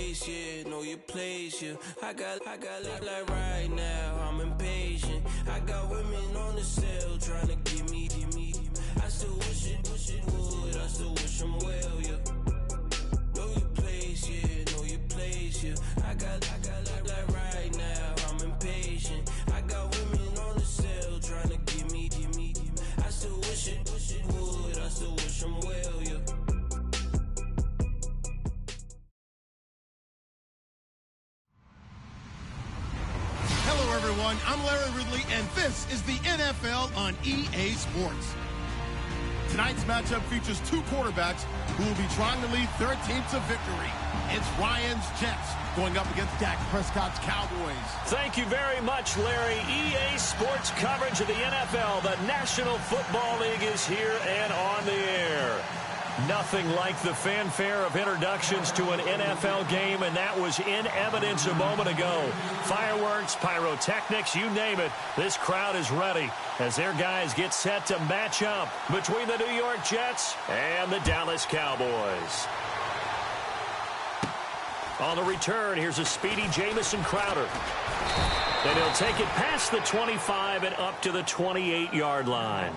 place, yeah, know your place, yeah. I got like right now, I'm impatient. I got women on the cell trying to give me. I still wish it would, I still wish them well, yeah. Know your place, yeah, know your place, yeah. I got like right now, I'm impatient. I got women on the cell trying to give me. I still wish it would, I still wish them well, yeah. Hello, everyone. I'm Larry Ridley, and this is the NFL on EA Sports. Tonight's matchup features two quarterbacks who will be trying to lead their team to victory. It's Ryan's Jets going up against Dak Prescott's Cowboys. Thank you very much, Larry. EA Sports coverage of the NFL. The National Football League is here and on the air. Nothing like the fanfare of introductions to an NFL game, and that was in evidence a moment ago. Fireworks, pyrotechnics, you name it. This crowd is ready as their guys get set to match up between the New York Jets and the Dallas Cowboys. On the return, here's a speedy Jamison Crowder. And he'll take it past the 25 and up to the 28-yard line.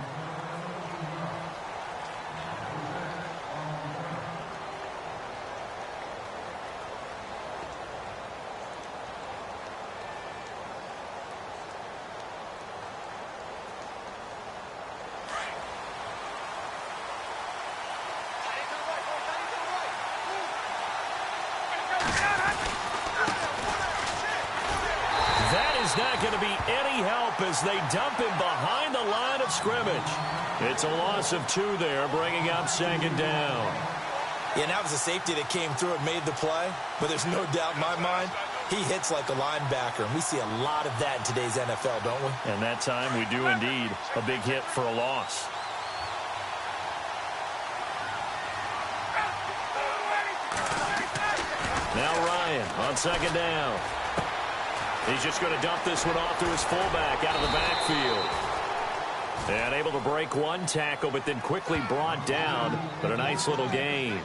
Not going to be any help as they dump him behind the line of scrimmage. It's a loss of 2 there, bringing up second down. Yeah, and that was a safety that came through and made the play, but there's no doubt in my mind, he hits like a linebacker, and we see a lot of that in today's NFL, don't we? And that time we do indeed. A big hit for a loss. Now Ryan on second down. He's just going to dump this one off to his fullback out of the backfield. And able to break one tackle, but then quickly brought down. But a nice little gain.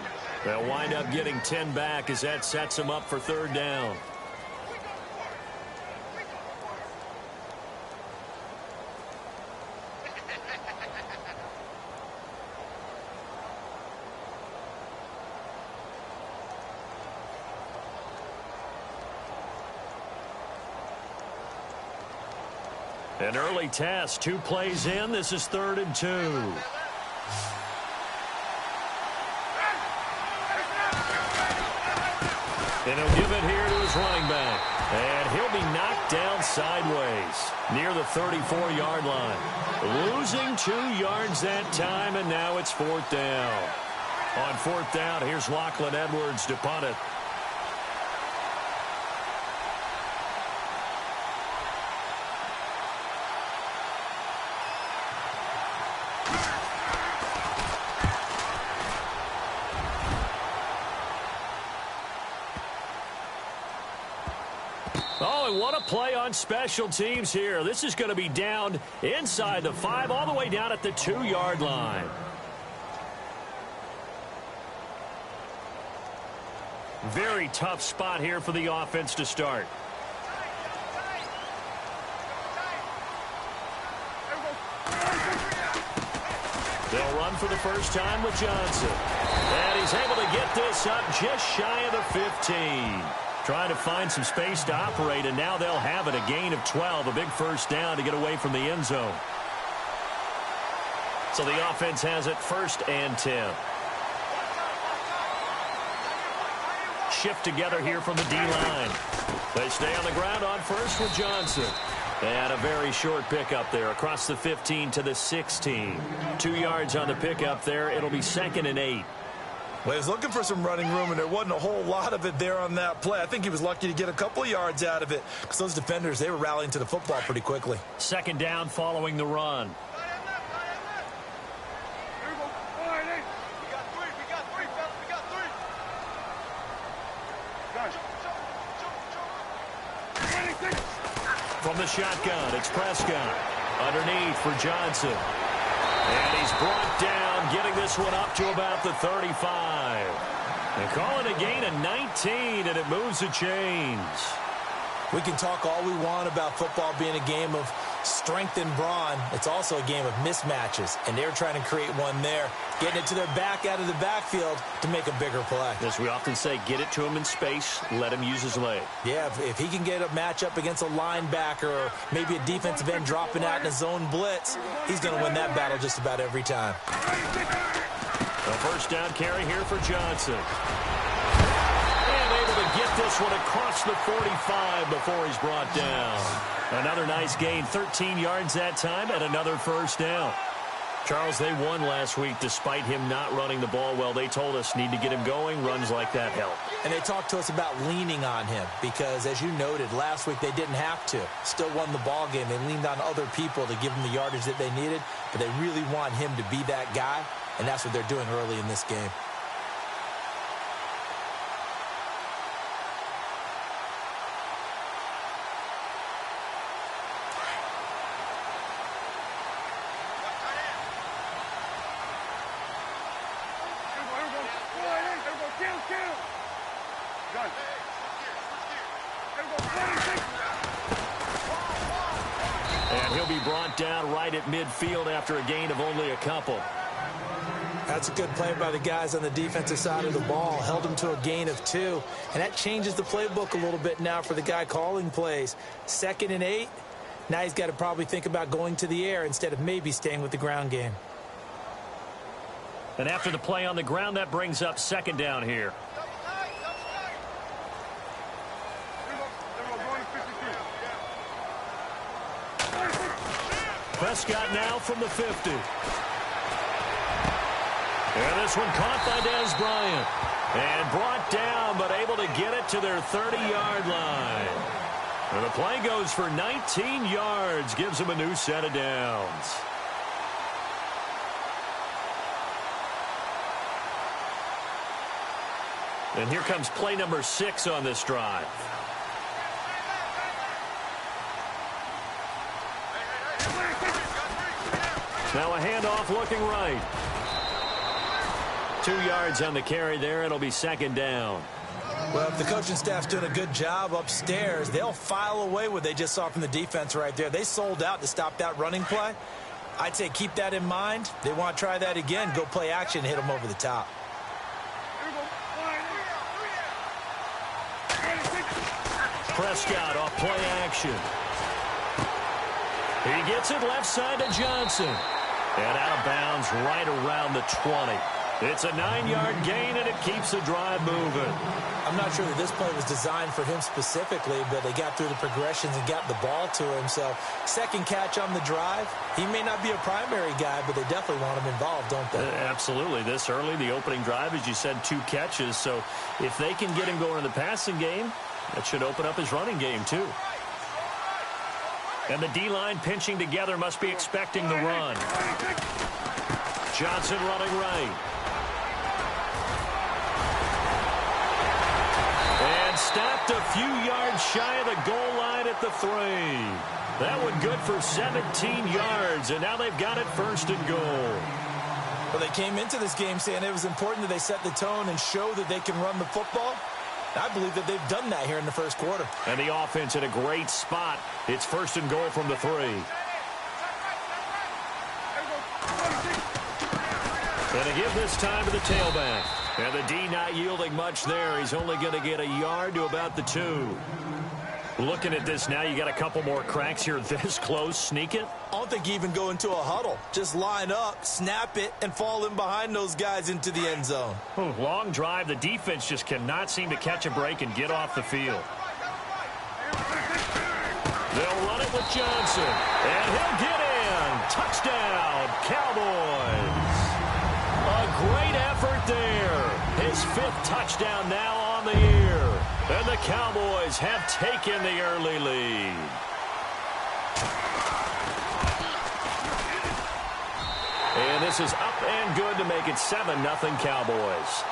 They'll wind up getting 10 back as that sets him up for third down. An early test, 2 plays in. This is 3rd and 2. And he'll give it here to his running back. And he'll be knocked down sideways near the 34-yard line. Losing 2 yards that time, and now it's 4th down. On 4th down, here's Lachlan Edwards to punt it. Oh, and what a play on special teams here. This is going to be down inside the 5, all the way down at the 2-yard line. Very tough spot here for the offense to start. They'll run for the first time with Johnson. And he's able to get this up just shy of the 15. Trying to find some space to operate, and now they'll have it. A gain of 12, a big first down to get away from the end zone. So the offense has it 1st and 10. Shift together here from the D-line. They stay on the ground on first with Johnson. And a very short pickup there across the 15 to the 16. 2 yards on the pickup there. It'll be 2nd and 8. Well, he was looking for some running room, and there wasn't a whole lot of it there on that play. I think he was lucky to get a couple of yards out of it because those defenders, they were rallying to the football pretty quickly. 2nd down following the run. From the shotgun, it's Prescott. Underneath for Johnson. And he's brought down, getting this one up to about the 35. And call it a gain of 19, and it moves the chains. We can talk all we want about football being a game of strength and brawn. It's also a game of mismatches, and they're trying to create one there, getting it to their back out of the backfield to make a bigger play. As we often say, get it to him in space, let him use his leg. Yeah, if he can get a matchup against a linebacker or maybe a defensive end dropping out in a zone blitz, he's going to win that battle just about every time. A first down carry here for Johnson. And able to get this one across the 45 before he's brought down. Another nice gain, 13 yards that time, and another first down. Charles, they won last week despite him not running the ball well. They told us need to get him going. Runs like that help. And they talked to us about leaning on him because, as you noted, last week they didn't have to. Still won the ball game. They leaned on other people to give them the yardage that they needed, but they really want him to be that guy, and that's what they're doing early in this game. And he'll be brought down right at midfield after a gain of only a couple. That's a good play by the guys on the defensive side of the ball. Held him to a gain of 2. And that changes the playbook a little bit now for the guy calling plays. 2nd and 8. Now he's got to probably think about going to the air instead of maybe staying with the ground game. And after the play on the ground, that brings up 2nd down here. Prescott now from the 50. And this one caught by Des Bryant. And brought down, but able to get it to their 30-yard line. And the play goes for 19 yards. Gives them a new set of downs. And here comes play number 6 on this drive. Now a handoff looking right. 2 yards on the carry there. It'll be 2nd down. Well, if the coaching staff's doing a good job upstairs, they'll file away what they just saw from the defense right there. They sold out to stop that running play. I'd say keep that in mind. They want to try that again. Go play action, hit them over the top. Prescott off play action. He gets it left side to Johnson. And out of bounds right around the 20. It's a 9-yard gain, and it keeps the drive moving. I'm not sure that this play was designed for him specifically, but they got through the progressions and got the ball to him. So, 2nd catch on the drive. He may not be a primary guy, but they definitely want him involved, don't they? Absolutely. This early, the opening drive, as you said, 2 catches. So, if they can get him going in the passing game, that should open up his running game, too. And the D-line pinching together must be expecting the run. Johnson running right. And stopped a few yards shy of the goal line at the 3. That one good for 17 yards, and now they've got it 1st and goal. Well, they came into this game saying it was important that they set the tone and show that they can run the football. I believe that they've done that here in the 1st quarter. And the offense in a great spot. It's 1st and goal from the 3. And to give this time to the tailback. And the D not yielding much there. He's only going to get a yard to about the 2. Looking at this now, you got a couple more cracks here this close. Sneak it? I don't think you even go into a huddle. Just line up, snap it, and fall in behind those guys into the end zone. Long drive. The defense just cannot seem to catch a break and get off the field. They'll run it with Johnson. And he'll get in. Touchdown, Cowboys. A great effort there. His 5th touchdown now on the year. And the Cowboys have taken the early lead. And this is up and good to make it 7-0 Cowboys.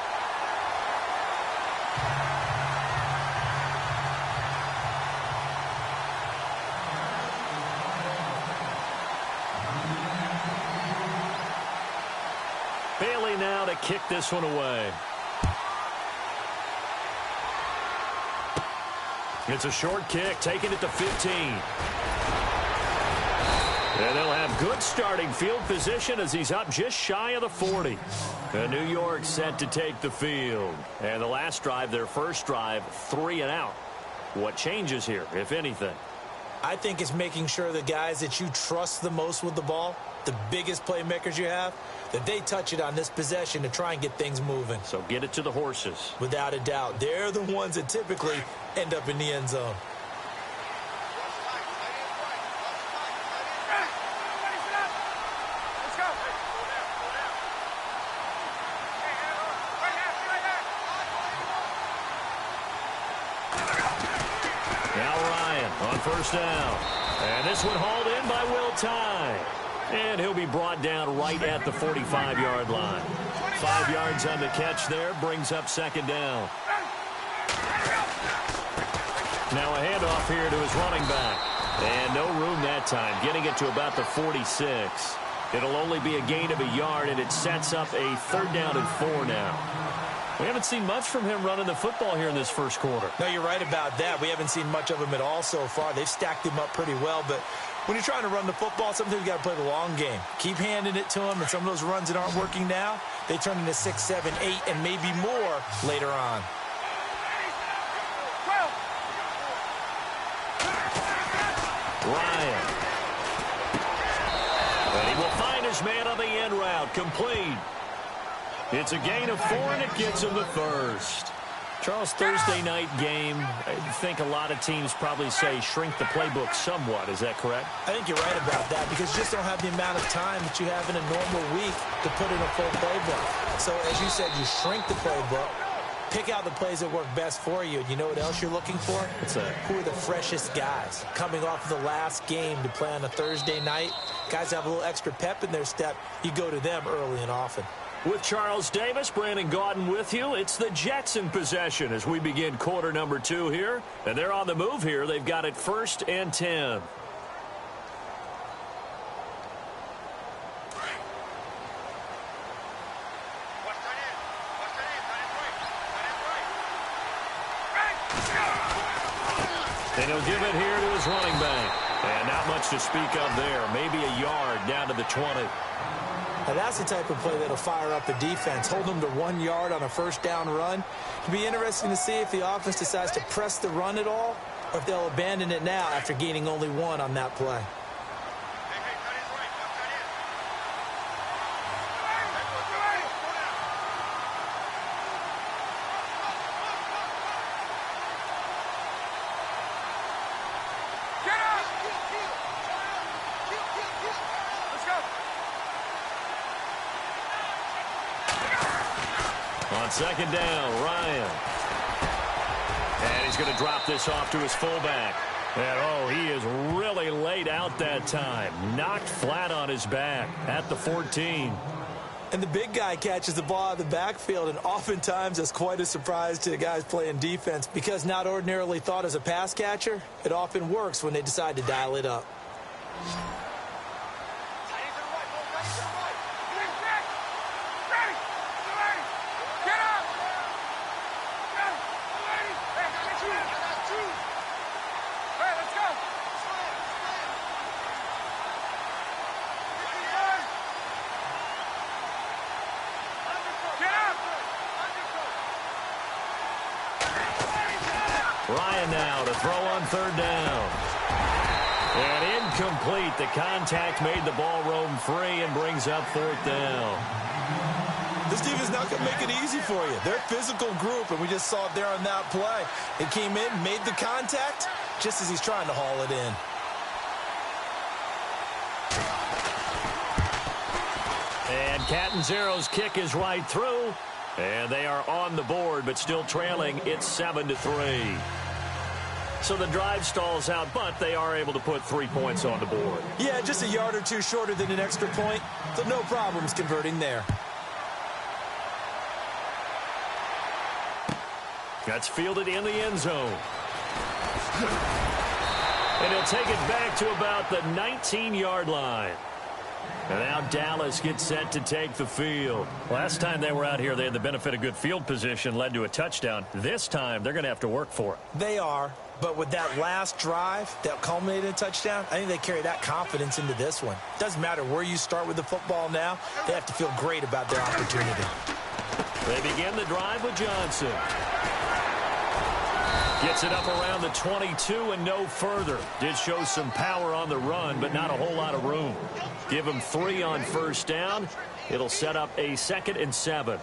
Bailey now to kick this one away. It's a short kick, taking it to 15. And they'll have good starting field position as he's up just shy of the 40. And New York set to take the field. And the last drive, their first drive, 3 and out. What changes here, if anything? I think it's making sure the guys that you trust the most with the ball, the biggest playmakers you have, that they touch it on this possession to try and get things moving. So get it to the horses. Without a doubt. They're the ones that typically end up in the end zone. First down. And this one hauled in by Will Tye. And he'll be brought down right at the 45-yard line. 5 yards on the catch there, brings up second down. Now a handoff here to his running back. And no room that time, getting it to about the 46. It'll only be a gain of a yard, and it sets up a 3rd down and 4 now. We haven't seen much from him running the football here in this first quarter. No, you're right about that. We haven't seen much of him at all so far. They've stacked him up pretty well, but when you're trying to run the football, sometimes you got to play the long game. Keep handing it to him, and some of those runs that aren't working now, they turn into 6, 7, 8, and maybe more later on. Ryan. And he will find his man on the end route, complete. It's a gain of 4, and it gets him the first. Charles, Thursday night game, I think a lot of teams probably say shrink the playbook somewhat. Is that correct? I think you're right about that because you just don't have the amount of time that you have in a normal week to put in a full playbook. So, as you said, you shrink the playbook, pick out the plays that work best for you. And you know what else you're looking for? Who are the freshest guys coming off of the last game to play on a Thursday night? Guys have a little extra pep in their step. You go to them early and often. With Charles Davis, Brandon Gaudin with you. It's the Jets in possession as we begin quarter number 2 here. And they're on the move here. They've got it 1st and 10. And he'll give it here to his running back. And not much to speak of there. Maybe a yard down to the 20. Now that's the type of play that'll fire up the defense. Hold them to 1 yard on a first down run. It'll be interesting to see if the offense decides to press the run at all or if they'll abandon it now after gaining only 1 on that play. On second down, Ryan. And he's going to drop this off to his fullback. And, oh, he is really laid out that time. Knocked flat on his back at the 14. And the big guy catches the ball out of the backfield, and oftentimes that's quite a surprise to the guys playing defense because not ordinarily thought as a pass catcher, it often works when they decide to dial it up. Ryan now to throw on 3rd down. And incomplete. The contact made the ball roam free and brings up 4th down. This team is not going to make it easy for you. They're a physical group, and we just saw it there on that play. It came in, made the contact, just as he's trying to haul it in. And Catanzero's kick is right through. And they are on the board, but still trailing. It's 7-3. So the drive stalls out, but they are able to put 3 points on the board. Yeah, just a yard or 2 shorter than an extra point. So no problems converting there. That's fielded in the end zone. And he'll take it back to about the 19-yard line. And now Dallas gets set to take the field. Last time they were out here, they had the benefit of good field position, led to a touchdown. This time, they're going to have to work for it. They are, but with that last drive that culminated in a touchdown, I think they carry that confidence into this one. Doesn't matter where you start with the football now, they have to feel great about their opportunity. They begin the drive with Johnson. Gets it up around the 22 and no further. Did show some power on the run, but not a whole lot of room. Give him 3 on first down. It'll set up a 2nd and 7.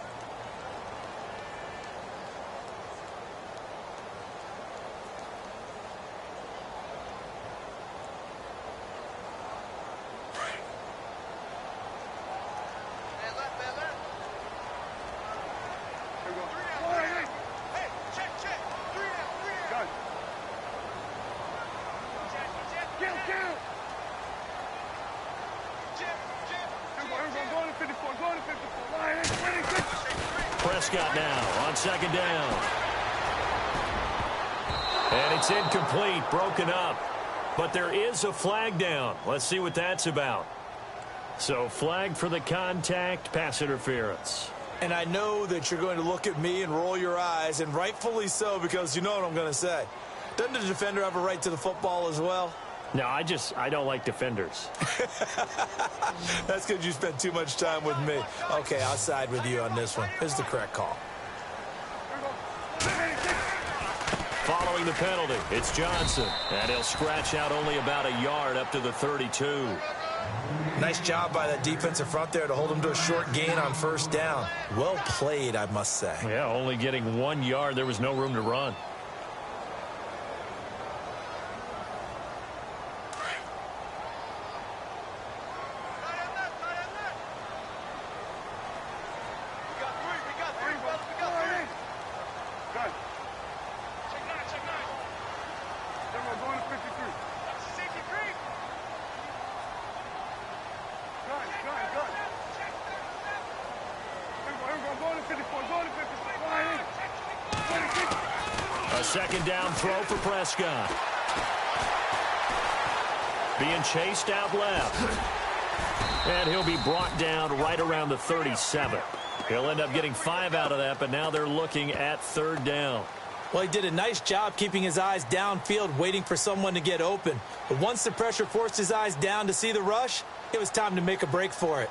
Prescott now on 2nd down. And it's incomplete, broken up. But there is a flag down. Let's see what that's about. So flag for the contact, pass interference. And I know that you're going to look at me and roll your eyes, and rightfully so, because you know what I'm going to say. Doesn't the defender have a right to the football as well? No, I don't like defenders. That's because you spent too much time with me. Okay, I'll side with you on this one. This is the correct call. Following the penalty, it's Johnson. And he'll scratch out only about a yard up to the 32. Nice job by that defensive front there to hold him to a short gain on first down. Well played, I must say. Yeah, only getting 1 yard. There was no room to run. A 2nd down throw for Prescott. Being chased out left. And he'll be brought down right around the 37. He'll end up getting 5 out of that, but now they're looking at 3rd down. Well, he did a nice job keeping his eyes downfield, waiting for someone to get open. But once the pressure forced his eyes down to see the rush, it was time to make a break for it.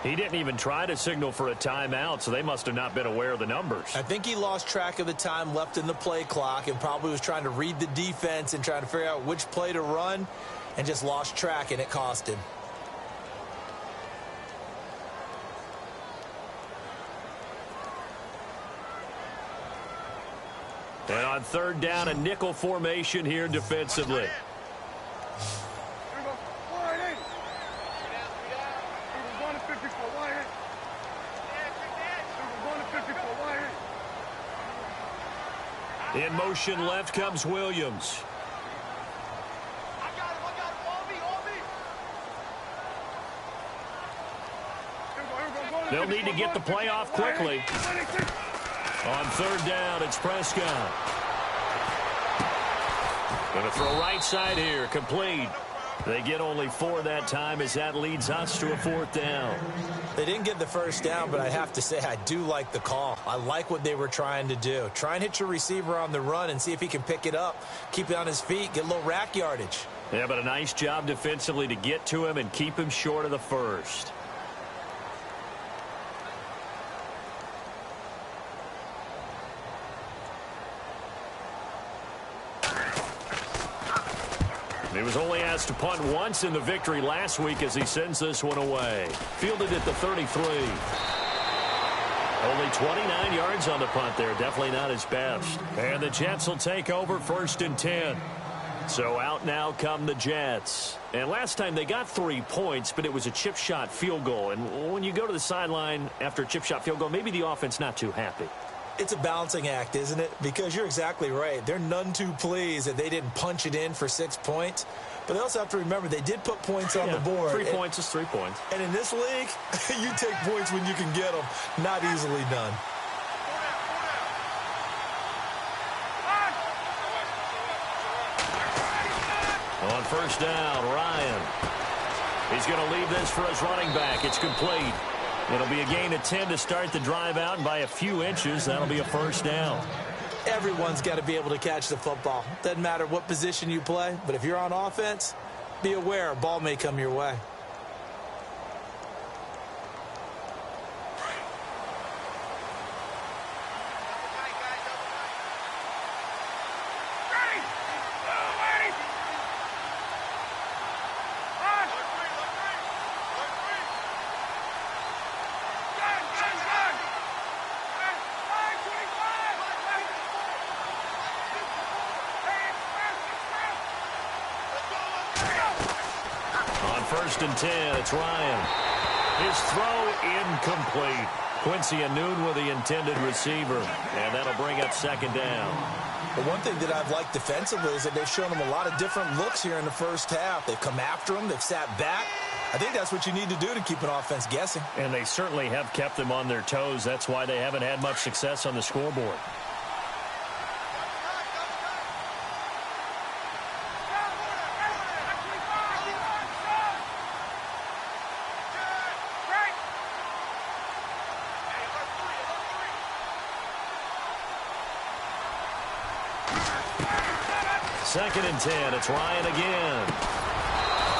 He didn't even try to signal for a timeout, so they must have not been aware of the numbers. I think he lost track of the time left in the play clock and probably was trying to read the defense and trying to figure out which play to run and just lost track, and it cost him. And on 3rd down, a nickel formation here defensively. In motion left comes Williams. They'll need to get the play off quickly. On 3rd down, it's Prescott. Going to throw right side here, complete. They get only 4 that time as that leads us to a 4th down. They didn't get the first down, but I have to say I do like the call. I like what they were trying to do. Try and hit your receiver on the run and see if he can pick it up, keep it on his feet, get a little rack yardage. Yeah, but a nice job defensively to get to him and keep him short of the first. He was only asked to punt once in the victory last week as he sends this one away. Fielded at the 33. Only 29 yards on the punt there. Definitely not his best. And the Jets will take over 1st and 10. So out now come the Jets. And last time they got 3 points, but it was a chip shot field goal. And when you go to the sideline after a chip shot field goal, maybe the offense not too happy. It's a balancing act, isn't it? Because you're exactly right. They're none too pleased that they didn't punch it in for 6 points. But they also have to remember they did put points on the board. 3 points is 3 points. And in this league, you take points when you can get them. Not easily done. On first down, Ryan. He's going to leave this for his running back. It's complete. It'll be a gain of 10 to start the drive out, and by a few inches, that'll be a first down. Everyone's got to be able to catch the football. Doesn't matter what position you play, but if you're on offense, be aware a ball may come your way. First and 10, it's Ryan. His throw incomplete. Quincy Anoon with the intended receiver, and that'll bring up second down. But one thing that I've liked defensively is that they've shown them a lot of different looks here in the first half. They've come after them. They've sat back. I think that's what you need to do to keep an offense guessing. And they certainly have kept them on their toes. That's why they haven't had much success on the scoreboard. Second and 10, it's Ryan again.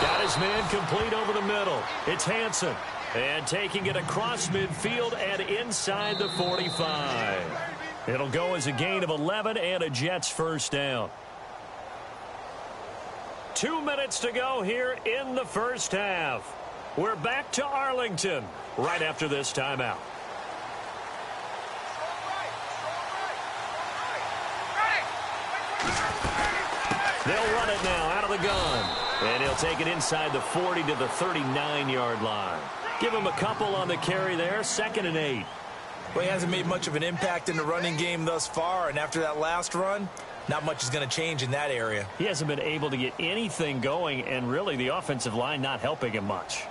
Got his man complete over the middle. It's Hansen. And taking it across midfield and inside the 45. It'll go as a gain of 11 and a Jets first down. 2 minutes to go here in the first half. We're back to Arlington right after this timeout. They'll run it now out of the gun. And he'll take it inside the 40 to the 39-yard line. Give him a couple on the carry there. 2nd and 8. Well, he hasn't made much of an impact in the running game thus far. And after that last run, not much is going to change in that area. He hasn't been able to get anything going. And really, the offensive line not helping him much.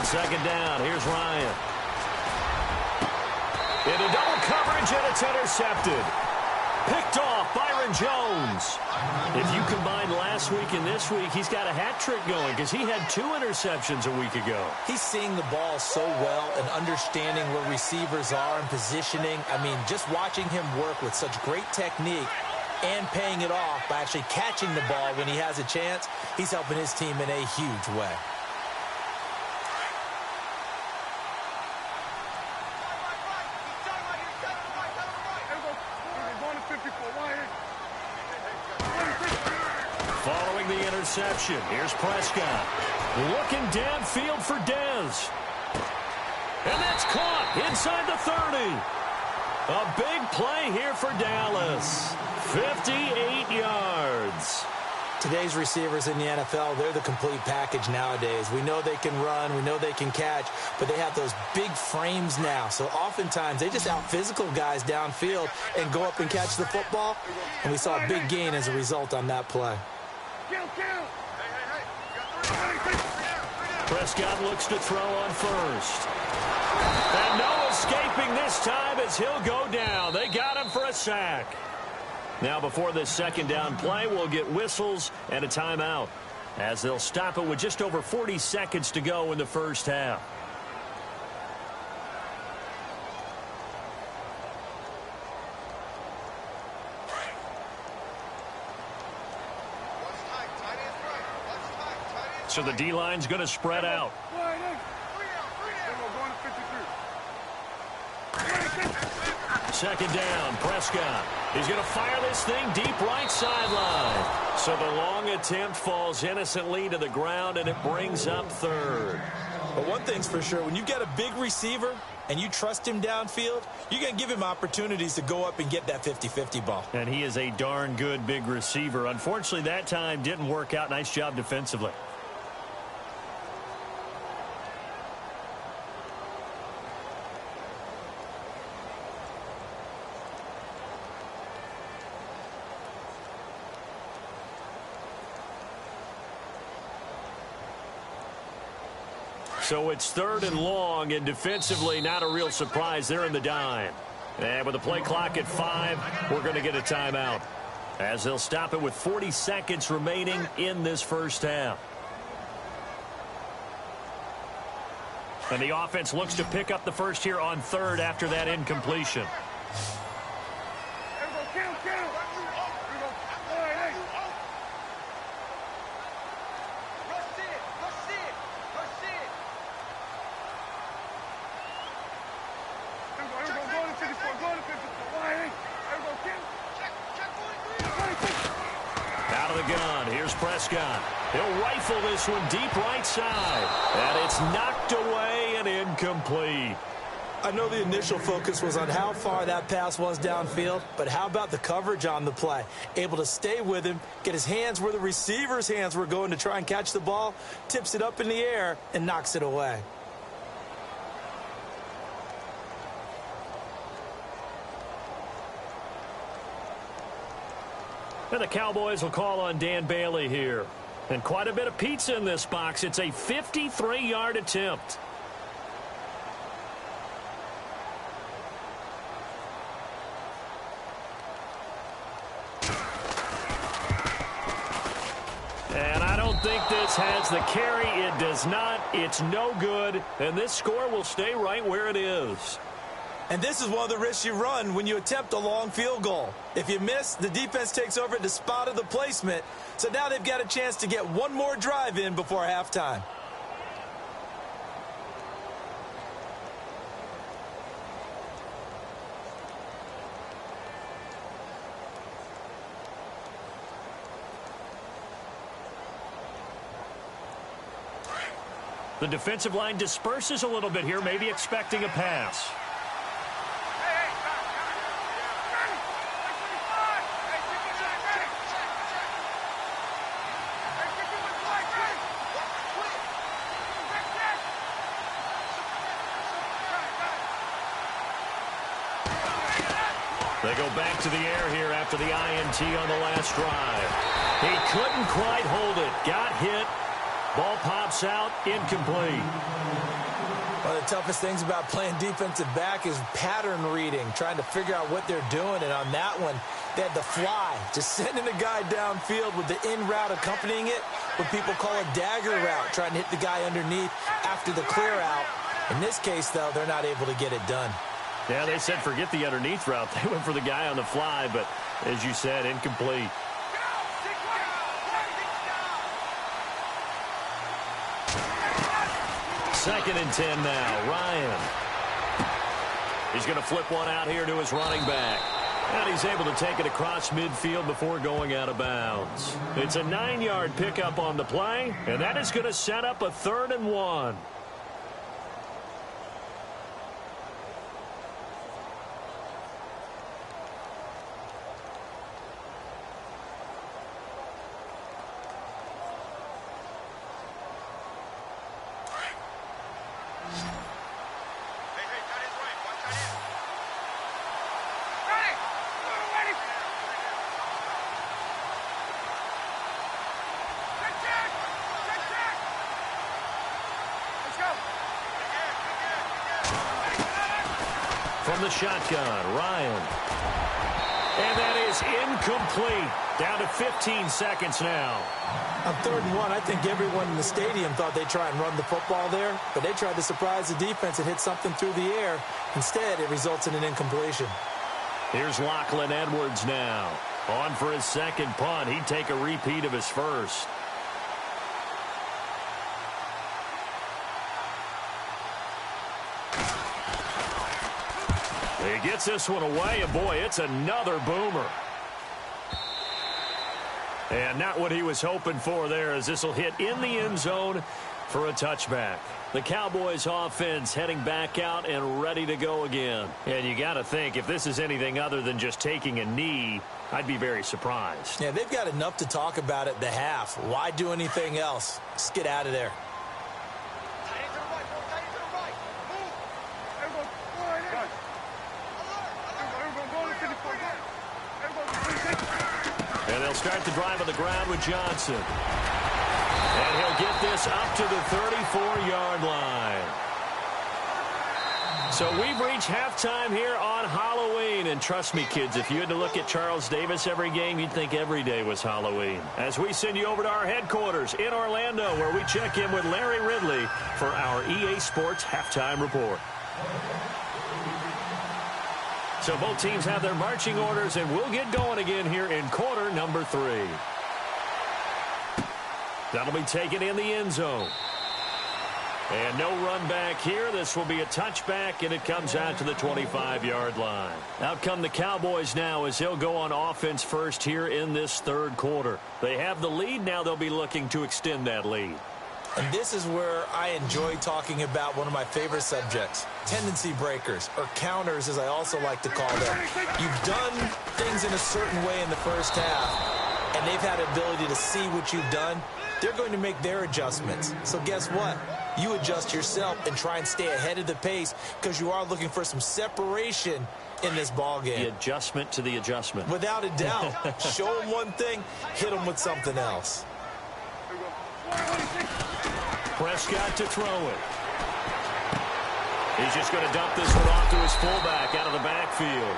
Second down, here's Ryan. Into double coverage, and it's intercepted. Picked off, Byron Jones. If you combine last week and this week, he's got a hat trick going because he had 2 interceptions a week ago. He's seeing the ball so well and understanding where receivers are and positioning. I mean, just watching him work with such great technique and paying it off by actually catching the ball when he has a chance, he's helping his team in a huge way. Following the interception, here's Prescott. Looking downfield for Dez. And that's caught inside the 30. A big play here for Dallas. 58 yards. Today's receivers in the NFL, they're the complete package nowadays. We know they can run, we know they can catch, but they have those big frames now. So oftentimes they just out-physical guys downfield and go up and catch the football. And we saw a big gain as a result on that play. Prescott looks to throw on first. And no escaping this time as he'll go down. They got him for a sack. Now before this second down play, we'll get whistles and a timeout as they'll stop it with just over 40 seconds to go in the first half. So the D-line's going to spread out. Second down, Prescott. He's going to fire this thing deep right sideline. So the long attempt falls innocently to the ground, and it brings up third. But one thing's for sure, when you've got a big receiver and you trust him downfield, you're going to give him opportunities to go up and get that 50-50 ball. And he is a darn good big receiver. Unfortunately, that time didn't work out. Nice job defensively. So it's third and long, and defensively not a real surprise. They're in the dime. And with the play clock at 5, we're going to get a timeout, as they'll stop it with 40 seconds remaining in this first half. And the offense looks to pick up the first here on third after that incompletion. Out of the gun, here's Prescott. He'll rifle this one deep right side. And it's knocked away and incomplete. I know the initial focus was on how far that pass was downfield, but how about the coverage on the play? Able to stay with him, get his hands where the receiver's hands were going to try and catch the ball, tips it up in the air, and knocks it away. And the Cowboys will call on Dan Bailey here. And quite a bit of pizza in this box. It's a 53-yard attempt. And I don't think this has the carry. It does not. It's no good. And this score will stay right where it is. And this is one of the risks you run when you attempt a long field goal. If you miss, the defense takes over at the spot of the placement. So now they've got a chance to get one more drive in before halftime. The defensive line disperses a little bit here, maybe expecting a pass. They go back to the air here after the INT on the last drive. He couldn't quite hold it. Got hit. Ball pops out. Incomplete. One of the toughest things about playing defensive back is pattern reading, trying to figure out what they're doing. And on that one, they had the fly, just sending the guy downfield with the in route accompanying it, what people call a dagger route, trying to hit the guy underneath after the clear out. In this case, though, they're not able to get it done. Yeah, they said forget the underneath route. They went for the guy on the fly, but as you said, incomplete. Second and 10 now. Ryan. He's going to flip one out here to his running back. And he's able to take it across midfield before going out of bounds. It's a 9-yard pickup on the play, and that is going to set up a 3rd and 1. From the shotgun, Ryan. And that is incomplete. Down to 15 seconds now. On 3rd and 1, I think everyone in the stadium thought they'd try and run the football there, but they tried to surprise the defense and hit something through the air. Instead, it results in an incompletion. Here's Lachlan Edwards now. On for his second punt. He'd take a repeat of his first. He gets this one away, and boy, it's another boomer. And not what he was hoping for there, as this will hit in the end zone for a touchback. The Cowboys offense heading back out and ready to go again. And you got to think, if this is anything other than just taking a knee, I'd be very surprised. Yeah, they've got enough to talk about at the half. Why do anything else? Just get out of there. And they'll start the drive on the ground with Johnson. And he'll get this up to the 34-yard line. So we've reached halftime here on Halloween. And trust me, kids, if you had to look at Charles Davis every game, you'd think every day was Halloween. As we send you over to our headquarters in Orlando, where we check in with Larry Ridley for our EA Sports Halftime Report. So both teams have their marching orders, and we'll get going again here in quarter number 3. That'll be taken in the end zone. And no run back here. This will be a touchback, and it comes out to the 25-yard line. Out come the Cowboys now as they'll go on offense first here in this third quarter. They have the lead. Now they'll be looking to extend that lead. And this is where I enjoy talking about one of my favorite subjects, tendency breakers, or counters as I also like to call them. You've done things in a certain way in the first half, and they've had the ability to see what you've done. They're going to make their adjustments. So guess what? You adjust yourself and try and stay ahead of the pace because you are looking for some separation in this ball game. The adjustment to the adjustment. Without a doubt. Show them one thing, hit them with something else. Prescott to throw it. He's just going to dump this one off to his fullback out of the backfield.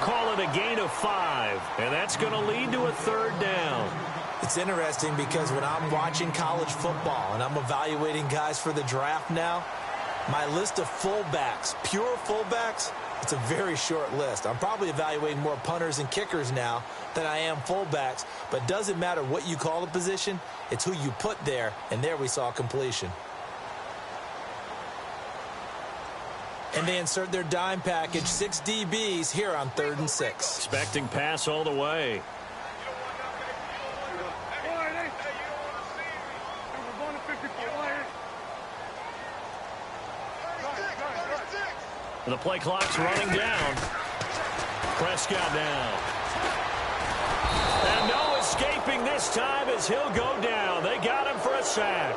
Call it a gain of 5, and that's going to lead to a third down. It's interesting because when I'm watching college football and I'm evaluating guys for the draft now, my list of fullbacks, pure fullbacks, it's a very short list. I'm probably evaluating more punters and kickers now than I am fullbacks, but it doesn't matter what you call the position, it's who you put there, and there we saw completion. And they insert their dime package, 6 DBs here on 3rd and 6. Expecting pass all the way. The play clock's running down. Prescott down. And no escaping this time as he'll go down. They got him for a sack.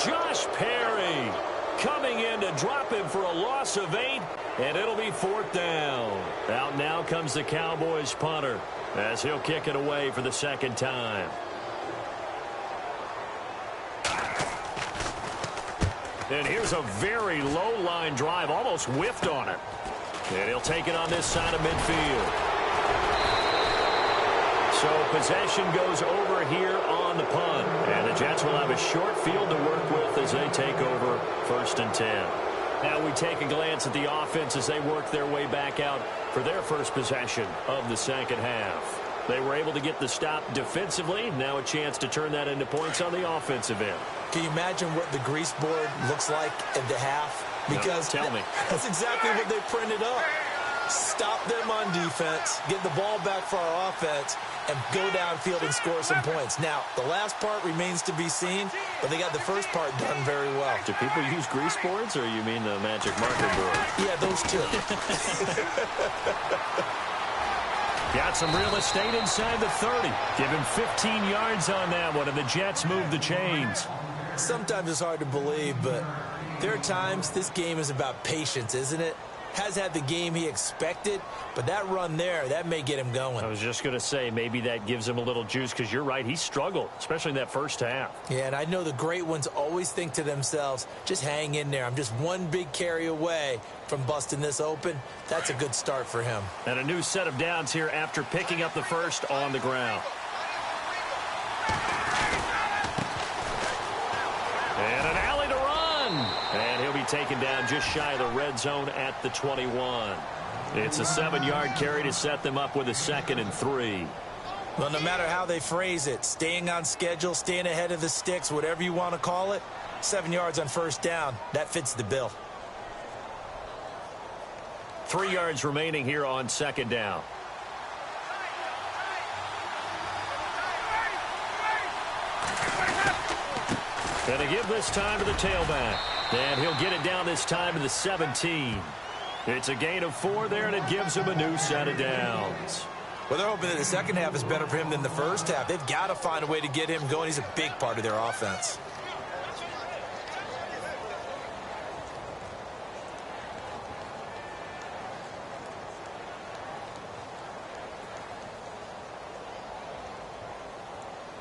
Josh Perry coming in to drop him for a loss of 8, and it'll be 4th down. Out now comes the Cowboys punter as he'll kick it away for the second time. And here's a very low-line drive, almost whiffed on it. And he'll take it on this side of midfield. So possession goes over here on the punt. And the Jets will have a short field to work with as they take over 1st and 10. Now we take a glance at the offense as they work their way back out for their first possession of the second half. They were able to get the stop defensively. Now a chance to turn that into points on the offensive end. Can you imagine what the grease board looks like at the half? Because no, tell me. That's exactly what they printed up. Stop them on defense, get the ball back for our offense, and go downfield and score some points. Now, the last part remains to be seen, but they got the first part done very well. Do people use grease boards, or you mean the magic marker board? Yeah, those two. Got some real estate inside the 30. Give him 15 yards on that one, and the Jets move the chains. Sometimes it's hard to believe, but there are times this game is about patience, isn't it? Has had the game he expected, but that run there, that may get him going. I was just going to say, maybe that gives him a little juice, because you're right, he struggled, especially in that first half. Yeah, and I know the great ones always think to themselves, just hang in there. I'm just one big carry away from busting this open. That's a good start for him. And a new set of downs here after picking up the first on the ground. And an alley to run. And he'll be taken down just shy of the red zone at the 21. It's a 7-yard carry to set them up with a 2nd and 3. Well, no matter how they phrase it, staying on schedule, staying ahead of the sticks, whatever you want to call it, 7 yards on 1st down, that fits the bill. 3 yards remaining here on second down. Going to give this time to the tailback. And he'll get it down this time to the 17. It's a gain of 4 there, and it gives him a new set of downs. Well, they're hoping that the second half is better for him than the first half. They've got to find a way to get him going. He's a big part of their offense.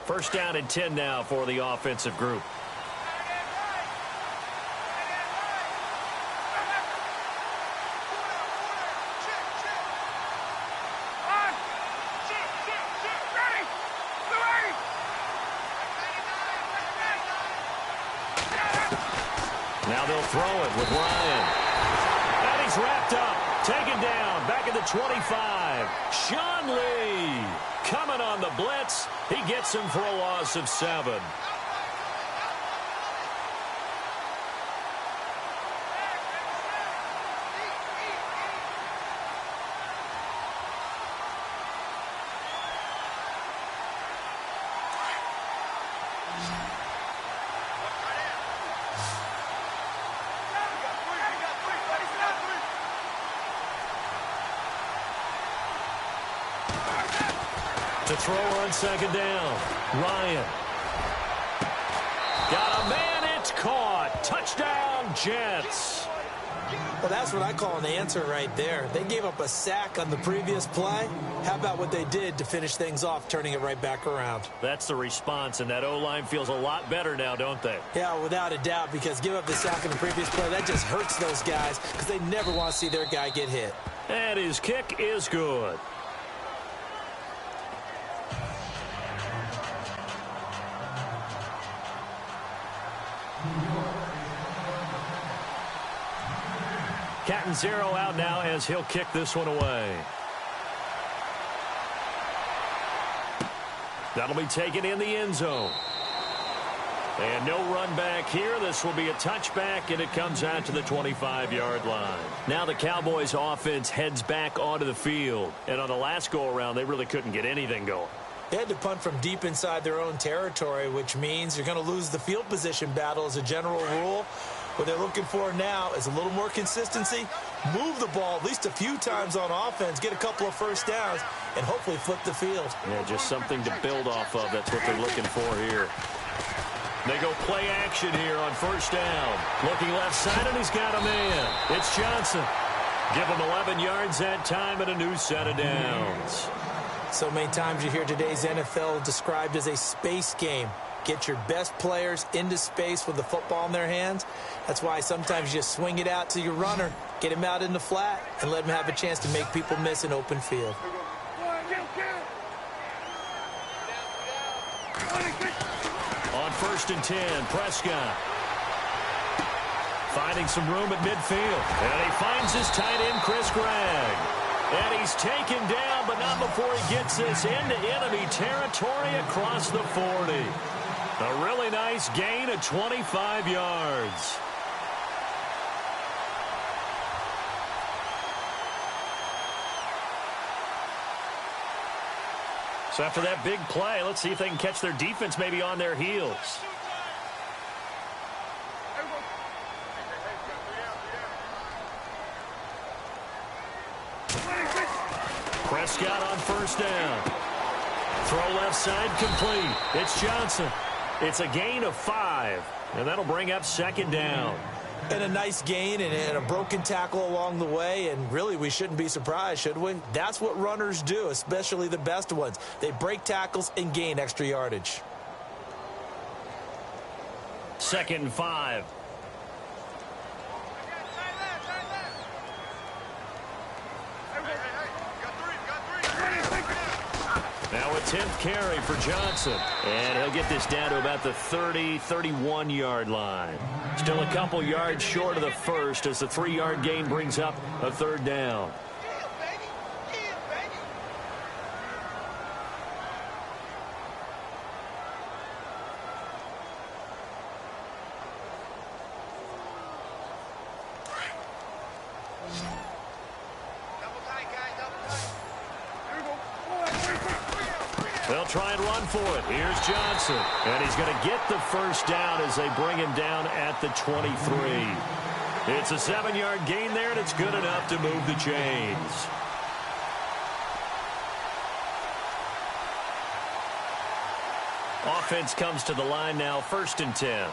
First down and 10 now for the offensive group. Now they'll throw it with Ryan. And he's wrapped up. Taken down. Back at the 25. Sean Lee coming on the blitz. He gets him for a loss of 7. To throw on second down. Ryan. Got a man. It's caught. Touchdown, Jets. Well, that's what I call an answer right there. They gave up a sack on the previous play. How about what they did to finish things off, turning it right back around? That's the response, and that O-line feels a lot better now, don't they? Yeah, without a doubt, because give up the sack on the previous play, that just hurts those guys because they never want to see their guy get hit. And his kick is good. Cat and 0 out now as he'll kick this one away. That'll be taken in the end zone. And no run back here. This will be a touchback, and it comes out to the 25-yard line. Now the Cowboys' offense heads back onto the field. And on the last go-around, they really couldn't get anything going. They had to punt from deep inside their own territory, which means you're going to lose the field position battle as a general rule. What they're looking for now is a little more consistency, move the ball at least a few times on offense, get a couple of first downs, and hopefully flip the field. Yeah, just something to build off of. That's what they're looking for here. They go play action here on first down. Looking left side, and he's got a man. It's Johnson. Give him 11 yards that time and a new set of downs. So many times you hear today's NFL described as a space game. Get your best players into space with the football in their hands. That's why sometimes you just swing it out to your runner, get him out in the flat, and let him have a chance to make people miss an open field. On first and 10, Prescott. Finding some room at midfield. And he finds his tight end, Chris Gregg. And he's taken down, but not before he gets this into enemy territory across the 40. A really nice gain of 25 yards. So after that big play, let's see if they can catch their defense maybe on their heels. Prescott on first down. Throw left side complete. It's Johnson. It's a gain of 5, and that'll bring up second down. And a nice gain and a broken tackle along the way, and really we shouldn't be surprised, should we? That's what runners do, especially the best ones. They break tackles and gain extra yardage. Second and 5. Now a 10th carry for Johnson. And he'll get this down to about the 30, 31-yard line. Still a couple yards short of the first as the 3-yard gain brings up a third down. try and run for it. Here's Johnson. And he's going to get the first down as they bring him down at the 23. It's a 7-yard gain there, and it's good enough to move the chains. Offense comes to the line now, 1st and 10.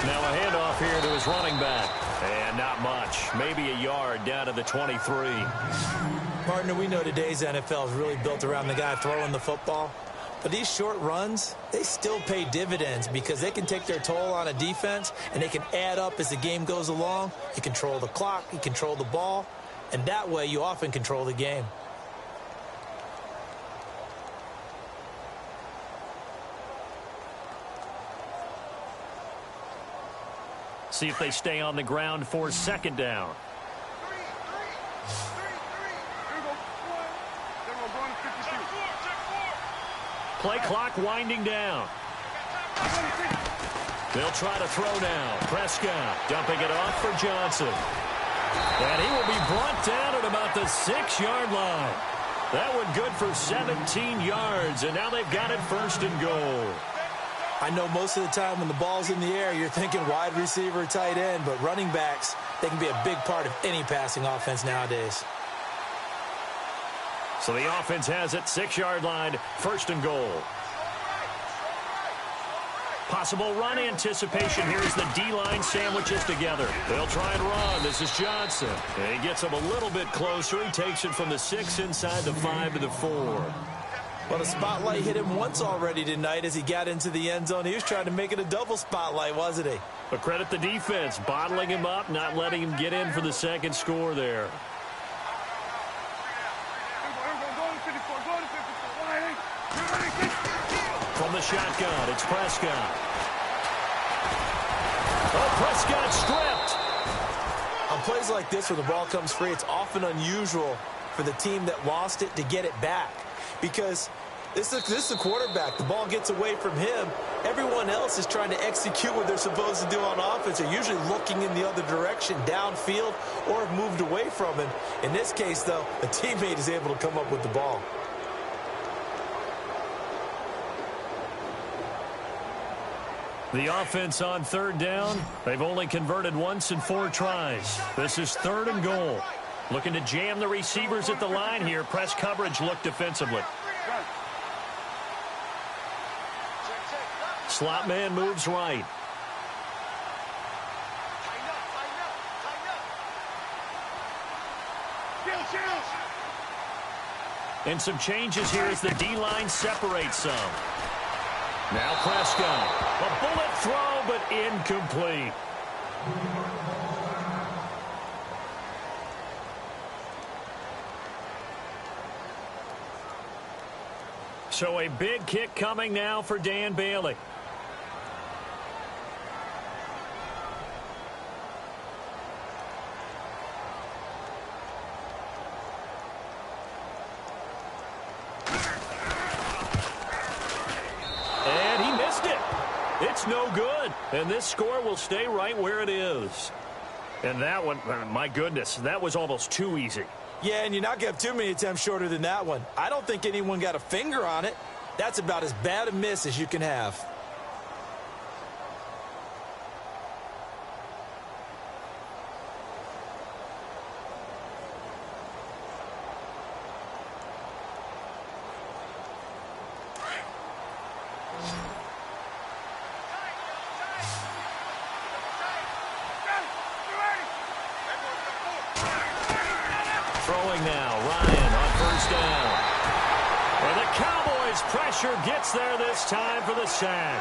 Now a handoff here to his running back. And not much. Maybe a yard down to the 23. Partner, we know today's NFL is really built around the guy throwing the football. But these short runs, they still pay dividends because they can take their toll on a defense and they can add up as the game goes along. You control the clock, you control the ball, and that way you often control the game. See if they stay on the ground for 2nd down. Play clock winding down. They'll try to throw now. Prescott dumping it off for Johnson. And he will be brought down at about the 6-yard line. That one good for 17 yards, and now they've got it 1st and goal. I know most of the time when the ball's in the air, you're thinking wide receiver, tight end, but running backs, they can be a big part of any passing offense nowadays. So the offense has it, 6-yard line, 1st and goal. Possible run anticipation. Here's the D-line sandwiches together. They'll try and run. This is Johnson. And he gets him a little bit closer. He takes it from the 6 inside the 5 to the 4. Well, the spotlight hit him once already tonight as he got into the end zone. He was trying to make it a double spotlight, wasn't he? But credit the defense, bottling him up, not letting him get in for the 2nd score there. From the shotgun, it's Prescott. Oh, Prescott stripped. On plays like this where the ball comes free, it's often unusual for the team that lost it to get it back. Because this is the quarterback. The ball gets away from him. Everyone else is trying to execute what they're supposed to do on offense. They're usually looking in the other direction, downfield, or have moved away from him. In this case, though, a teammate is able to come up with the ball. The offense on 3rd down. They've only converted once in 4 tries. This is 3rd and goal. Looking to jam the receivers at the line here. Press coverage look defensively. Slot man moves right. And some changes here as the D-line separates some. Now Prescott. A bullet throw, but incomplete. So a big kick coming now for Dan Bailey. And he missed it. It's no good. And this score will stay right where it is. And that one, my goodness, that was almost too easy. Yeah, and you're not going to have too many attempts shorter than that one. I don't think anyone got a finger on it. That's about as bad a miss as you can have. Throwing now, Ryan on 1st down. Well, the Cowboys' pressure gets there this time for the sack.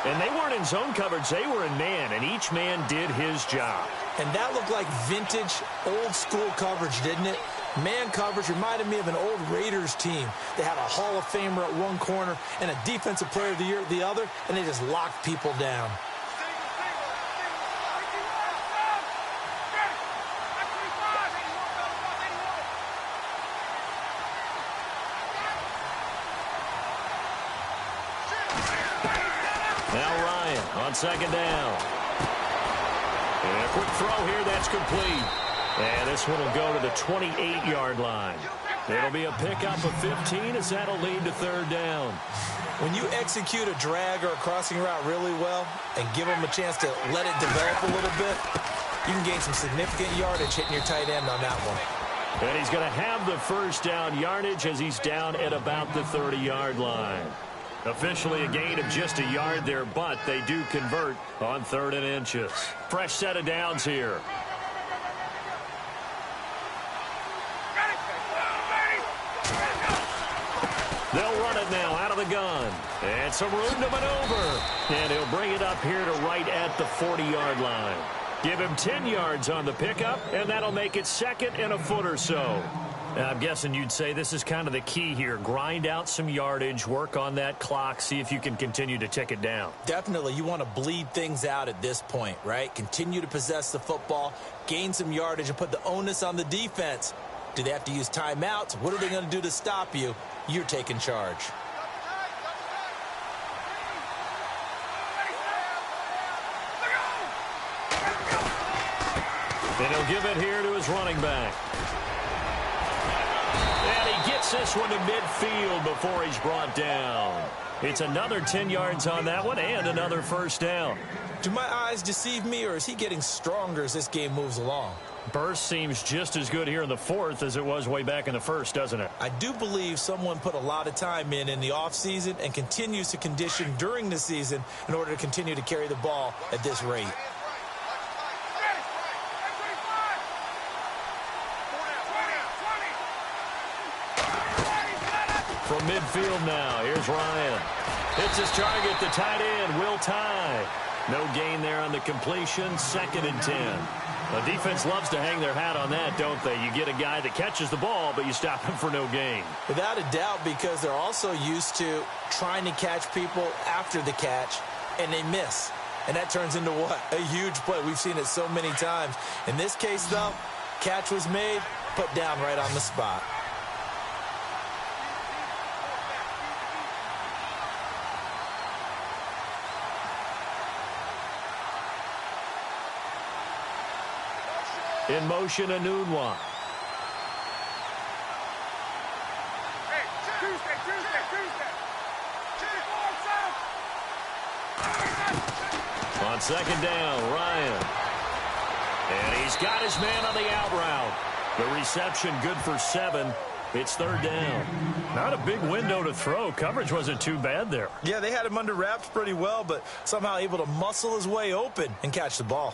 And they weren't in zone coverage, they were in man, and each man did his job. And that looked like vintage, old-school coverage, didn't it? Man coverage reminded me of an old Raiders team. They had a Hall of Famer at one corner and a Defensive Player of the Year at the other, and they just locked people down. Now Ryan on 2nd down. And a quick throw here, that's complete. And this one will go to the 28-yard line. It'll be a pickup of 15 as that'll lead to third down. When you execute a drag or a crossing route really well and give them a chance to let it develop a little bit, you can gain some significant yardage hitting your tight end on that one. And he's going to have the first down yardage as he's down at about the 30-yard line. Officially a gain of just a yard there, but they do convert on 3rd and inches. Fresh set of downs here. They'll run it now out of the gun. And some room to maneuver. And he'll bring it up here to right at the 40-yard line. Give him 10 yards on the pickup, and that'll make it 2nd and a foot or so. Now, I'm guessing you'd say this is kind of the key here. Grind out some yardage, work on that clock, see if you can continue to tick it down. Definitely. You want to bleed things out at this point, right? Continue to possess the football, gain some yardage, and put the onus on the defense. Do they have to use timeouts? What are they going to do to stop you? You're taking charge. And he'll give it here to his running back. And he gets this one to midfield before he's brought down. It's another 10 yards on that one and another first down. Do my eyes deceive me, or is he getting stronger as this game moves along? Burst seems just as good here in the 4th as it was way back in the 1st, doesn't it? I do believe someone put a lot of time in the offseason and continues to condition during the season in order to continue to carry the ball at this rate. From midfield now, here's Ryan. Hits his target, the tight end, Will Tye. No gain there on the completion, 2nd and 10. The defense loves to hang their hat on that, don't they? You get a guy that catches the ball, but you stop him for no gain. Without a doubt, because they're also used to trying to catch people after the catch, and they miss. And that turns into what? A huge play. We've seen it so many times. In this case, though, catch was made, put down right on the spot. In motion, Anunwa. On 2nd down, Ryan. And he's got his man on the out route. The reception good for 7. It's 3rd down. Not a big window to throw. Coverage wasn't too bad there. Yeah, they had him under wraps pretty well, but somehow able to muscle his way open and catch the ball.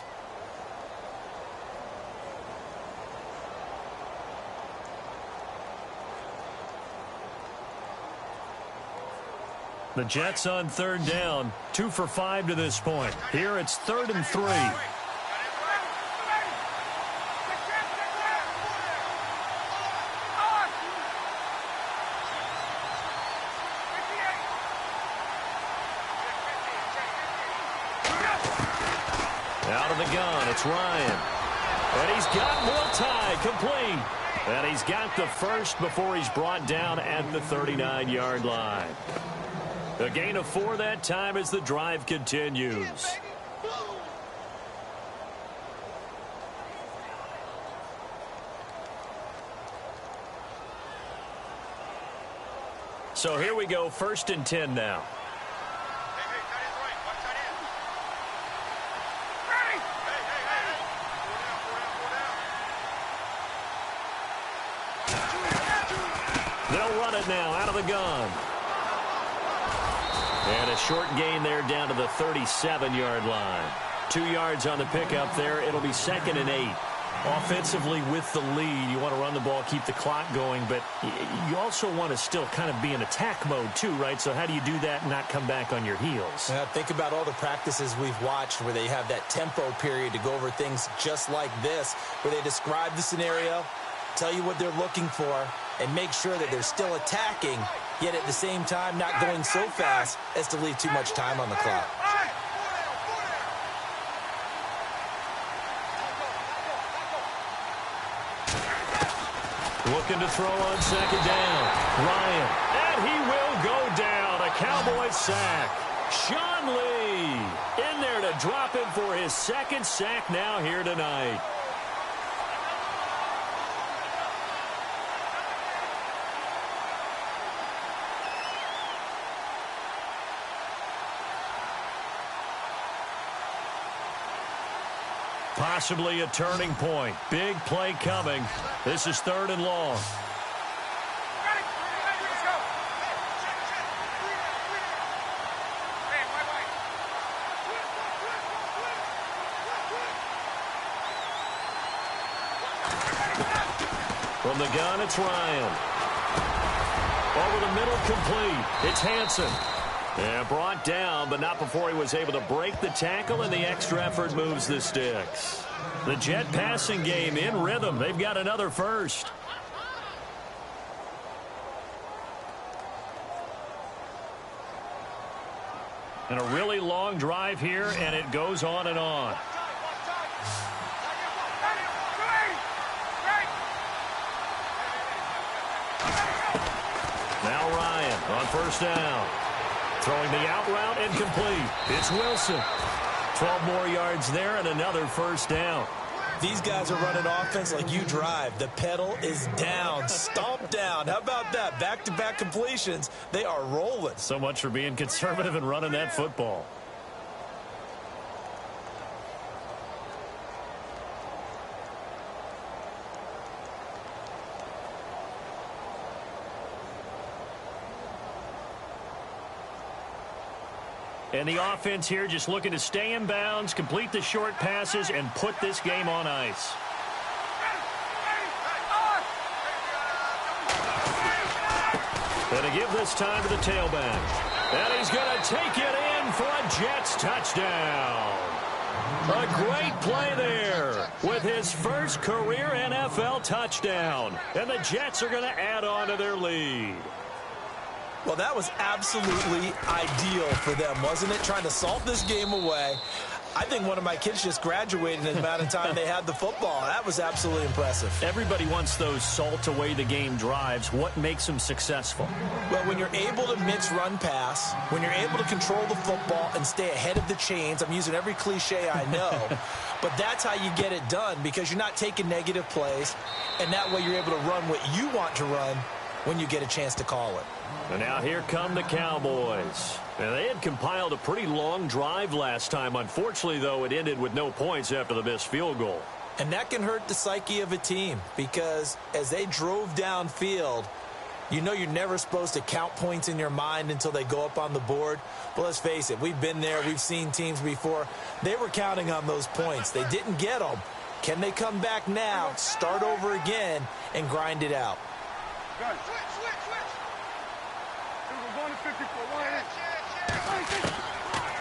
The Jets on 3rd down, 2 for 5 to this point. Here it's 3rd and 3. Out of the gun, it's Ryan. And he's got Will Tye complete. And he's got the first before he's brought down at the 39-yard line. A gain of 4 that time as the drive continues. So here we go, 1st and 10 now. They'll run it now out of the gun. And a short gain there down to the 37-yard line. 2 yards on the pickup there. It'll be 2nd and 8. Offensively with the lead, you want to run the ball, keep the clock going, but you also want to still kind of be in attack mode too, right? So how do you do that and not come back on your heels? Yeah, think about all the practices we've watched where they have that tempo period to go over things just like this, where they describe the scenario, tell you what they're looking for, and make sure that they're still attacking, yet at the same time not going so fast as to leave too much time on the clock. Looking to throw on 2nd down. Ryan. And he will go down. A Cowboy sack. Sean Lee in there to drop him for his second sack now here tonight. Possibly a turning point. Big play coming. This is 3rd and long. From the gun, it's Ryan. Over the middle, complete. It's Hansen. Yeah, brought down, but not before he was able to break the tackle, and the extra effort moves the sticks. The Jet passing game in rhythm. They've got another first. And a really long drive here, and it goes on and on. Now Ryan on first down. Throwing the out route and complete. It's Wilson. 12 more yards there and another first down. These guys are running offense like you drive. The pedal is down. Stomp down. How about that? Back-to-back completions. They are rolling. So much for being conservative and running that football. And the offense here just looking to stay in bounds, complete the short passes, and put this game on ice. And to give this time to the tailback. And he's going to take it in for a Jets touchdown. A great play there with his first career NFL touchdown. And the Jets are going to add on to their lead. Well, that was absolutely ideal for them, wasn't it? Trying to salt this game away. I think one of my kids just graduated in the amount of time they had the football. That was absolutely impressive. Everybody wants those salt away the game drives. What makes them successful? Well, when you're able to mix run pass, when you're able to control the football and stay ahead of the chains, I'm using every cliche I know, but that's how you get it done because you're not taking negative plays, and that way you're able to run what you want to run when you get a chance to call it. And now here come the Cowboys. And they had compiled a pretty long drive last time. Unfortunately, though, it ended with no points after the missed field goal. And that can hurt the psyche of a team because as they drove downfield, you know you're never supposed to count points in your mind until they go up on the board. But let's face it, we've been there. We've seen teams before. They were counting on those points. They didn't get them. Can they come back now, start over again, and grind it out?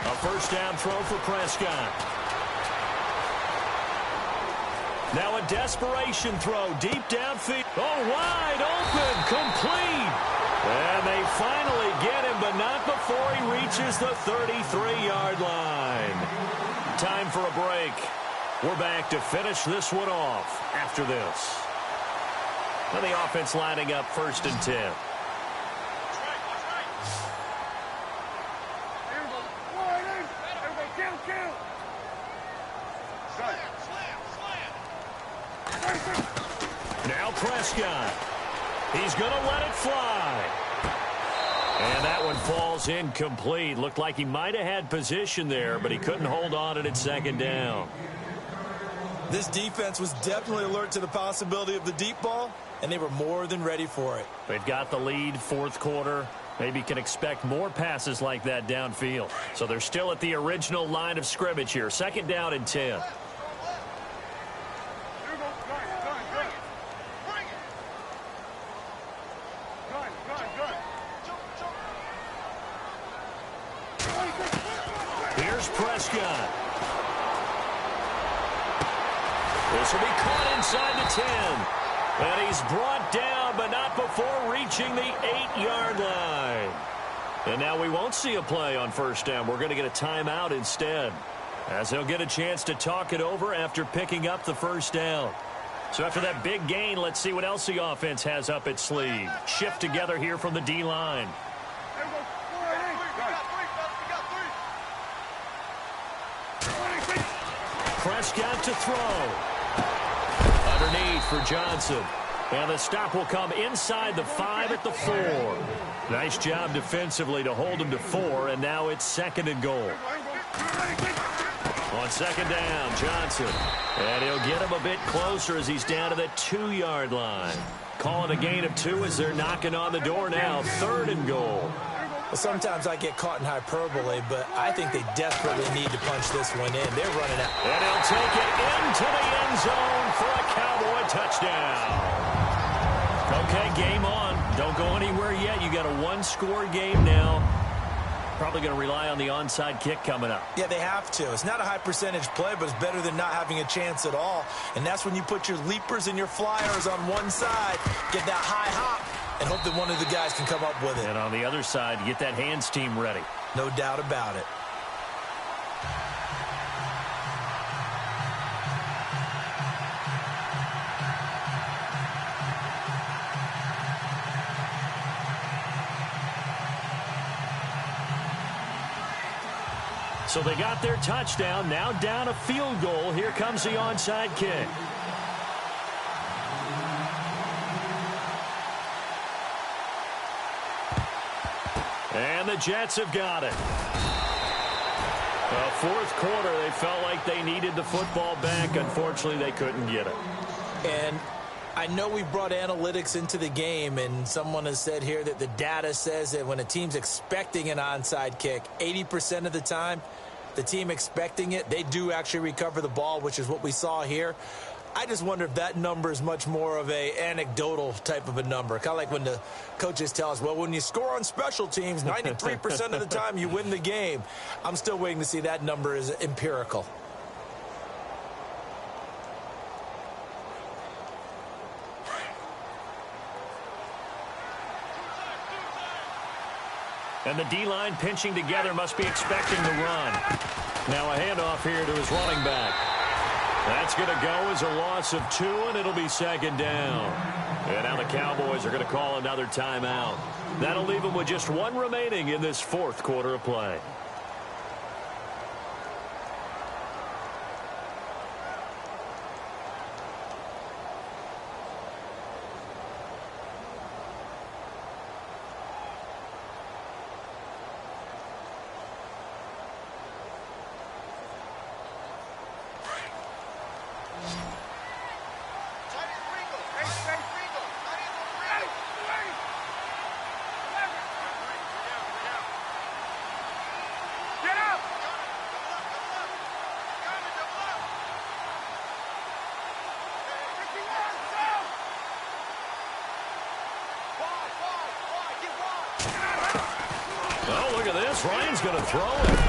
A first down throw for Prescott. Now a desperation throw deep downfield. Oh, wide open, complete. And they finally get him, but not before he reaches the 33-yard line. Time for a break. We're back to finish this one off after this. And the offense lining up 1st and 10. Now Prescott. He's going to let it fly. And that one falls incomplete. Looked like he might have had position there, but he couldn't hold on at 2nd down. This defense was definitely alert to the possibility of the deep ball, and they were more than ready for it. They've got the lead 4th quarter. Maybe can expect more passes like that downfield. So they're still at the original line of scrimmage here. 2nd down and 10. Here's Prescott. This will be caught inside the 10. And he's brought down, but not before reaching the 8-yard line. And now we won't see a play on 1st down. We're going to get a timeout instead, as he'll get a chance to talk it over after picking up the 1st down. So after that big gain, let's see what else the offense has up its sleeve. Shift together here from the D-line. Prescott to throw. Underneath for Johnson. And the stop will come inside the 5 at the 4. Nice job defensively to hold him to 4, and now it's 2nd and goal. On 2nd down, Johnson. And he'll get him a bit closer as he's down to the 2-yard line. Calling a gain of 2 as they're knocking on the door now. 3rd and goal. Well, sometimes I get caught in hyperbole, but I think they desperately need to punch this one in. They're running out. And he'll take it into the end zone for a Cowboy touchdown. Okay, game on. Don't go anywhere yet. You got a 1-score game now. Probably going to rely on the onside kick coming up. Yeah, they have to. It's not a high percentage play, but it's better than not having a chance at all. And that's when you put your leapers and your flyers on one side, get that high hop, and hope that one of the guys can come up with it. And on the other side, get that hands team ready. No doubt about it. So they got their touchdown, now down a field goal. Here comes the onside kick. And the Jets have got it. Fourth quarter, they felt like they needed the football back. Unfortunately, they couldn't get it. And I know we brought analytics into the game, and someone has said here that the data says that when a team's expecting an onside kick, 80% of the time, the team expecting it, they do actually recover the ball, which is what we saw here. I just wonder if that number is much more of a anecdotal type of a number. Kind of like when the coaches tell us, well, when you score on special teams, 93% of the time you win the game. I'm still waiting to see that number is empirical. And the D-line pinching together, must be expecting the run. Now a handoff here to his running back. That's going to go as a loss of 2, and it'll be 2nd down. And now the Cowboys are going to call another timeout. That'll leave them with just 1 remaining in this 4th quarter of play. Ryan's going to throw it.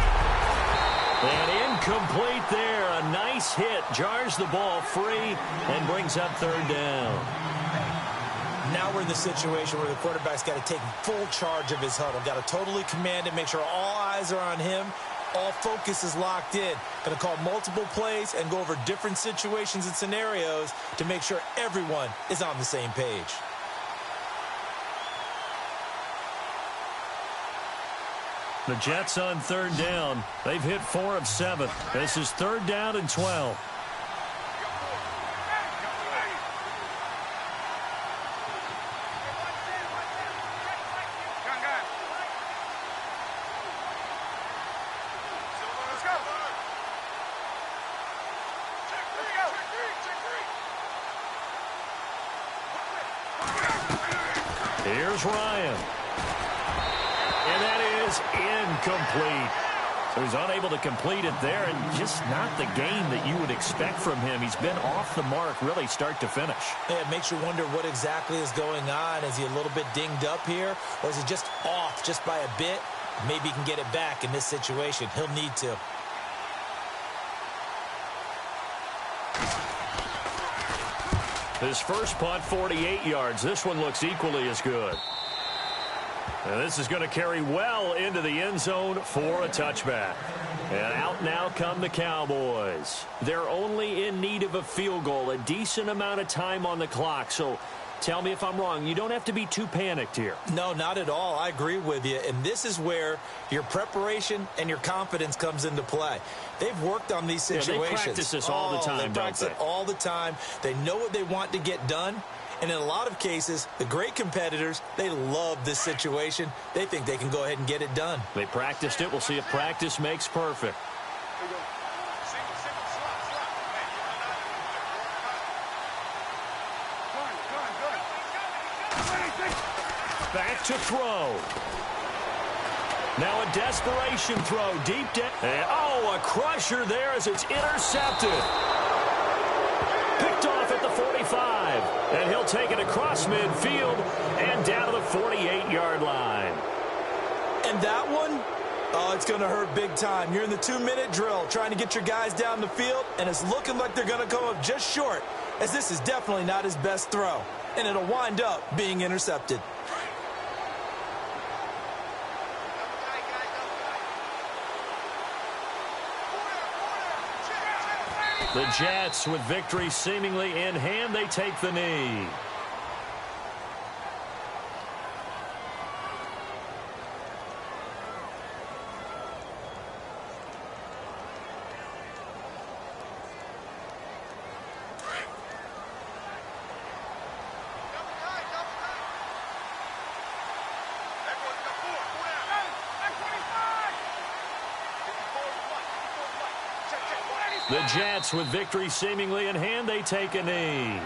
And incomplete there. A nice hit. Jars the ball free and brings up 3rd down. Now we're in the situation where the quarterback's got to take full charge of his huddle. Got to totally command it, make sure all eyes are on him. All focus is locked in. Going to call multiple plays and go over different situations and scenarios to make sure everyone is on the same page. The Jets on 3rd down. They've hit 4 of 7. This is 3rd down and 12. Here's Ryan. And that is incomplete. So he's unable to complete it there, and just not the game that you would expect from him. He's been off the mark really start to finish. Yeah, it makes you wonder what exactly is going on. Is he a little bit dinged up here, or is he just off just by a bit? Maybe he can get it back in this situation. He'll need to. His first punt, 48 yards. This one looks equally as good. And this is going to carry well into the end zone for a touchback. And out now come the Cowboys. They're only in need of a field goal, a decent amount of time on the clock. So Tell me if I'm wrong. You don't have to be too panicked here. No, not at all. I agree with you. And this is where your preparation and your confidence comes into play. They've worked on these situations. Yeah, they practice this all the time, They practice it all the time. They know what they want to get done. And in a lot of cases, the great competitors, they love this situation. They think they can go ahead and get it done. They practiced it. We'll see if practice makes perfect. Back to throw. Now a desperation throw deep down. Oh, a crusher there as it's intercepted. Picked off at the 45. And he'll take it across midfield and down to the 48-yard line. And that one, oh, it's going to hurt big time. You're in the 2-minute drill trying to get your guys down the field, and it's looking like they're going to come up just short, as this is definitely not his best throw. And it'll wind up being intercepted. The Jets, with victory seemingly in hand, they take the knee. The Jets, with victory seemingly in hand, they take a knee.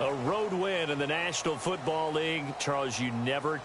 A road win in the National Football League. Charles, you never